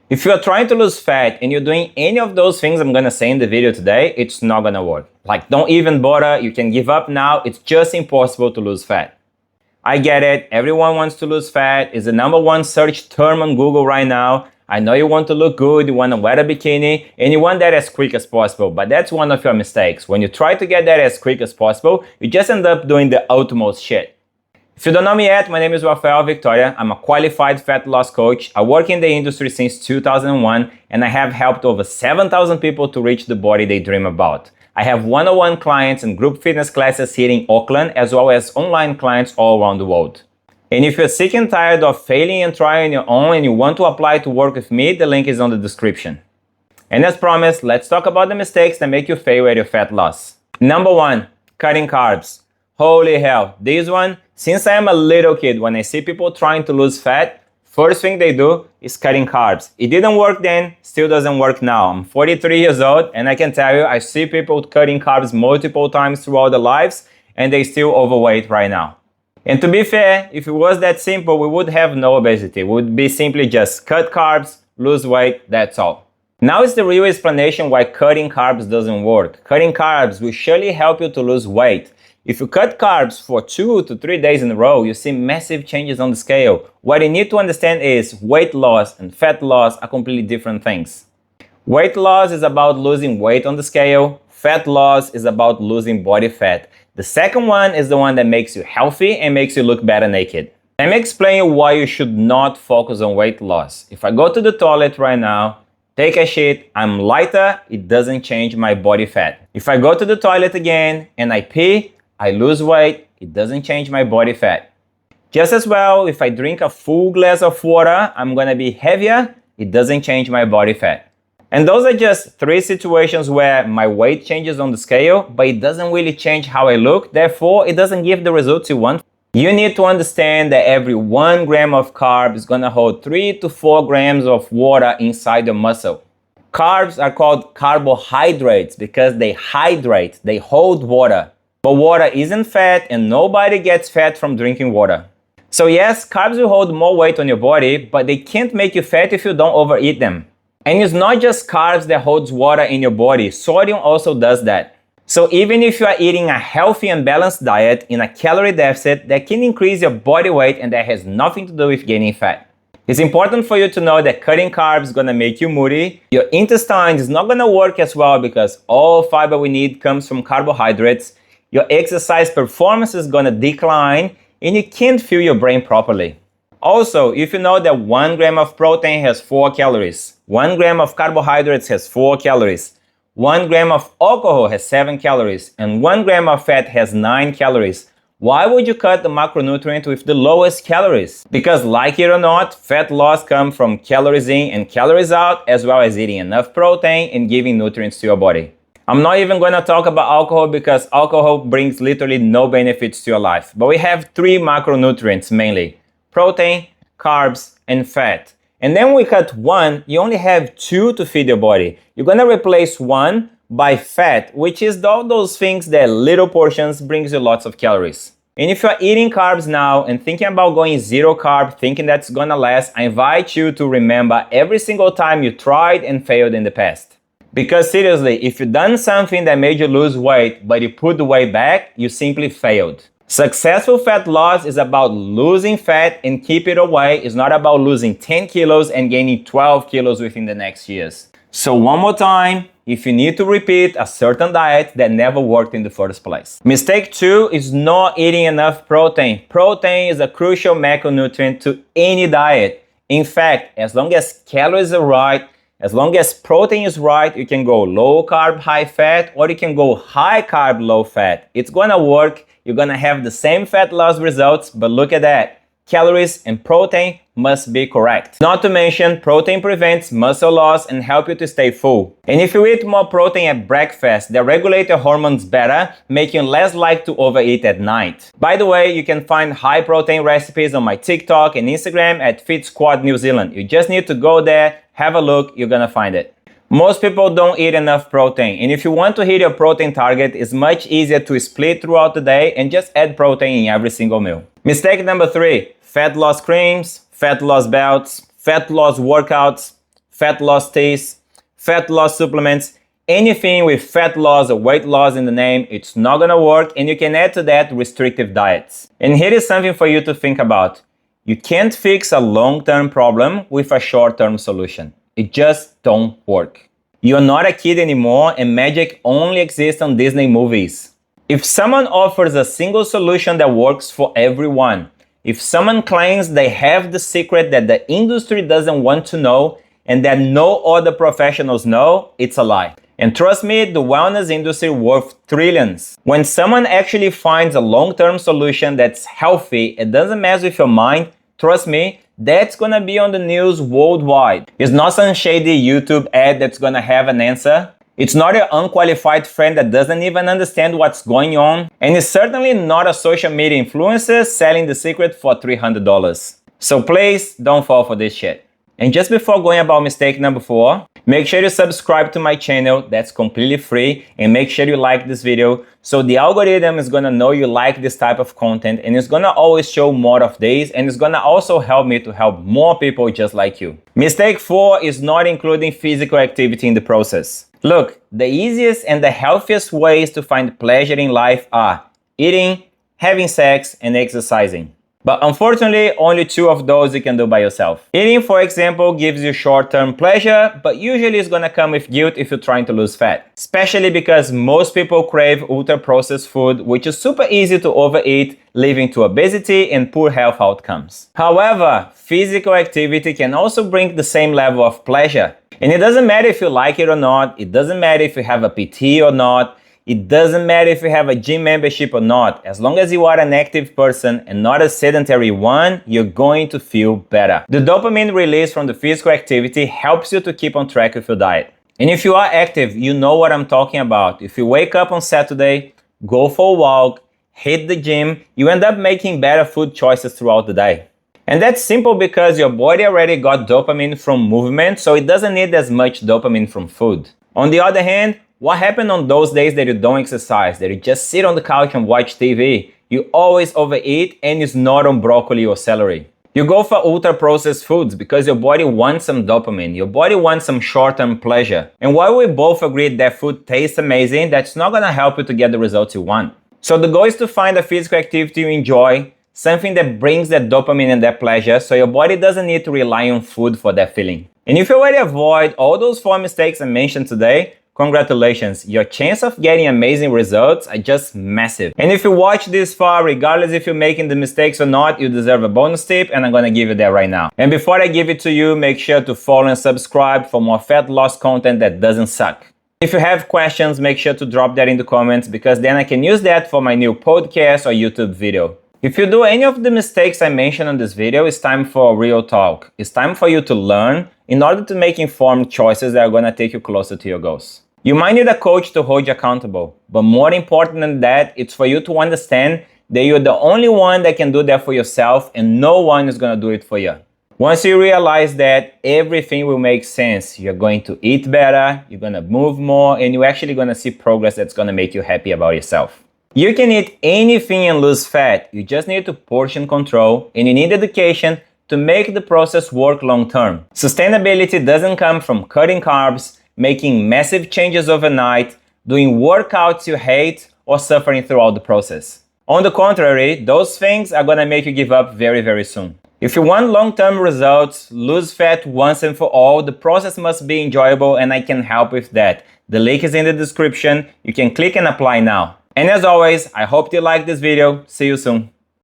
If you're trying to lose fat and you're doing any of those things I'm gonna say in the video today, it's not gonna work. Like, don't even bother, you can give up now, it's just impossible to lose fat. I get it, everyone wants to lose fat, it's the #1 search term on Google right now. I know you want to look good, you want to wear a bikini, and you want that as quick as possible, but that's one of your mistakes. When you try to get that as quick as possible, you just end up doing the utmost shit. If you don't know me yet, my name is Rafael Victoria. I'm a qualified fat loss coach. I work in the industry since 2001, and I have helped over 7,000 people to reach the body they dream about. I have one-on-one clients and group fitness classes here in Auckland, as well as online clients all around the world. And if you're sick and tired of failing and trying your own and you want to apply to work with me, the link is on the description. And as promised, let's talk about the mistakes that make you fail at your fat loss. #1, cutting carbs. Holy hell, this one, since I am a little kid, when I see people trying to lose fat, first thing they do is cutting carbs. It didn't work then, still doesn't work now. I'm 43 years old and I can tell you, I see people cutting carbs multiple times throughout their lives and they still overweight right now. And to be fair, if it was that simple, we would have no obesity. It would be simply just cut carbs, lose weight, that's all. Now is the real explanation why cutting carbs doesn't work. Cutting carbs will surely help you to lose weight. If you cut carbs for 2 to 3 days in a row, you see massive changes on the scale. What you need to understand is weight loss and fat loss are completely different things. Weight loss is about losing weight on the scale. Fat loss is about losing body fat. The second one is the one that makes you healthy and makes you look better naked. Let me explain you why you should not focus on weight loss. If I go to the toilet right now, take a shit, I'm lighter, it doesn't change my body fat. If I go to the toilet again and I pee, I lose weight, it doesn't change my body fat. Just as well, if I drink a full glass of water, I'm gonna be heavier, it doesn't change my body fat. And those are just 3 situations where my weight changes on the scale, but it doesn't really change how I look, therefore it doesn't give the results you want. You need to understand that every 1 gram of carb is gonna hold 3 to 4 grams of water inside your muscle. Carbs are called carbohydrates because they hydrate, they hold water. But water isn't fat and nobody gets fat from drinking water. So yes, carbs will hold more weight on your body, but they can't make you fat if you don't overeat them. And it's not just carbs that holds water in your body, sodium also does that. So even if you are eating a healthy and balanced diet in a calorie deficit, that can increase your body weight and that has nothing to do with gaining fat. It's important for you to know that cutting carbs is gonna make you moody. Your intestine is not gonna work as well because all fiber we need comes from carbohydrates. Your exercise performance is gonna decline and you can't fuel your brain properly. Also, if you know that 1 gram of protein has 4 calories, 1 gram of carbohydrates has 4 calories, 1 gram of alcohol has 7 calories, and 1 gram of fat has 9 calories, why would you cut the macronutrient with the lowest calories? Because like it or not, fat loss comes from calories in and calories out, as well as eating enough protein and giving nutrients to your body. I'm not even going to talk about alcohol because alcohol brings literally no benefits to your life. But we have 3 macronutrients mainly: protein, carbs, and fat. And then we cut 1, you only have 2 to feed your body. You're going to replace 1 by fat, which is all those things that little portions brings you lots of calories. And if you're eating carbs now and thinking about going 0 carb, thinking that's going to last, I invite you to remember every single time you tried and failed in the past. Because seriously, if you've done something that made you lose weight, but you put the weight back, you simply failed. Successful fat loss is about losing fat and keep it away. It's not about losing 10 kilos and gaining 12 kilos within the next years. So one more time, if you need to repeat a certain diet that never worked in the first place. Mistake 2 is not eating enough protein. Protein is a crucial macronutrient to any diet. In fact, as long as calories are right, as long as protein is right, you can go low carb, high fat, or you can go high carb, low fat. It's gonna work. You're gonna have the same fat loss results, but look at that. Calories and protein must be correct. Not to mention, protein prevents muscle loss and help you to stay full. And if you eat more protein at breakfast, they regulate your hormones better, making you less likely to overeat at night. By the way, you can find high protein recipes on my TikTok and Instagram at Fit Squad New Zealand. You just need to go there, have a look, you're gonna find it. Most people don't eat enough protein, and if you want to hit your protein target, it's much easier to split throughout the day and just add protein in every single meal. Mistake number 3, fat loss creams, fat loss belts, fat loss workouts. fat loss teas, fat loss supplements, anything with fat loss or weight loss in the name, it's not gonna work, and you can add to that restrictive diets. And here is something for you to think about. You can't fix a long-term problem with a short-term solution. It just don't work. You're not a kid anymore, and magic only exists on Disney movies. If someone offers a single solution that works for everyone, if someone claims they have the secret that the industry doesn't want to know and that no other professionals know, it's a lie. And trust me, the wellness industry worth trillions. When someone actually finds a long-term solution that's healthy, it doesn't mess with your mind, trust me, that's gonna be on the news worldwide. It's not some shady YouTube ad that's gonna have an answer. It's not your unqualified friend that doesn't even understand what's going on. And it's certainly not a social media influencer selling the secret for $300. So please don't fall for this shit. And just before going about mistake number 4, make sure you subscribe to my channel, that's completely free, and make sure you like this video so the algorithm is gonna know you like this type of content and it's gonna always show more of these, and it's gonna also help me to help more people just like you. Mistake 4 is not including physical activity in the process. Look, the easiest and the healthiest ways to find pleasure in life are eating, having sex, and exercising. But unfortunately, only 2 of those you can do by yourself. Eating, for example, gives you short-term pleasure, but usually it's gonna come with guilt if you're trying to lose fat. Especially because most people crave ultra-processed food, which is super easy to overeat, leading to obesity and poor health outcomes. However, physical activity can also bring the same level of pleasure. And it doesn't matter if you like it or not, it doesn't matter if you have a PT or not, it doesn't matter if you have a gym membership or not. As long as you are an active person and not a sedentary one, you're going to feel better. The dopamine release from the physical activity helps you to keep on track with your diet. And if you are active, you know what I'm talking about. If you wake up on Saturday, go for a walk, hit the gym, you end up making better food choices throughout the day. And that's simple because your body already got dopamine from movement, so it doesn't need as much dopamine from food. On the other hand, what happens on those days that you don't exercise, that you just sit on the couch and watch TV? You always overeat and it's not on broccoli or celery. You go for ultra-processed foods because your body wants some dopamine, your body wants some short-term pleasure. And while we both agree that food tastes amazing, that's not gonna help you to get the results you want. So the goal is to find a physical activity you enjoy, something that brings that dopamine and that pleasure, so your body doesn't need to rely on food for that feeling. And if you already avoid all those 4 mistakes I mentioned today, congratulations, your chance of getting amazing results are just massive. And if you watch this far, regardless if you're making the mistakes or not, you deserve a bonus tip, and I'm gonna give you that right now. And before I give it to you, make sure to follow and subscribe for more fat loss content that doesn't suck. If you have questions, make sure to drop that in the comments, because then I can use that for my new podcast or YouTube video. If you do any of the mistakes I mentioned on this video, it's time for real talk. It's time for you to learn in order to make informed choices that are gonna take you closer to your goals. You might need a coach to hold you accountable, but more important than that, it's for you to understand that you're the only one that can do that for yourself and no one is gonna do it for you. Once you realize that, everything will make sense. You're going to eat better, you're gonna move more, and you're actually gonna see progress that's gonna make you happy about yourself. You can eat anything and lose fat. You just need to portion control and you need education to make the process work long term. Sustainability doesn't come from cutting carbs, making massive changes overnight, doing workouts you hate, or suffering throughout the process. On the contrary, those things are gonna make you give up very, very soon. If you want long-term results, lose fat once and for all, the process must be enjoyable, and I can help with that. The link is in the description. You can click and apply now. And as always, I hope you liked this video. See you soon.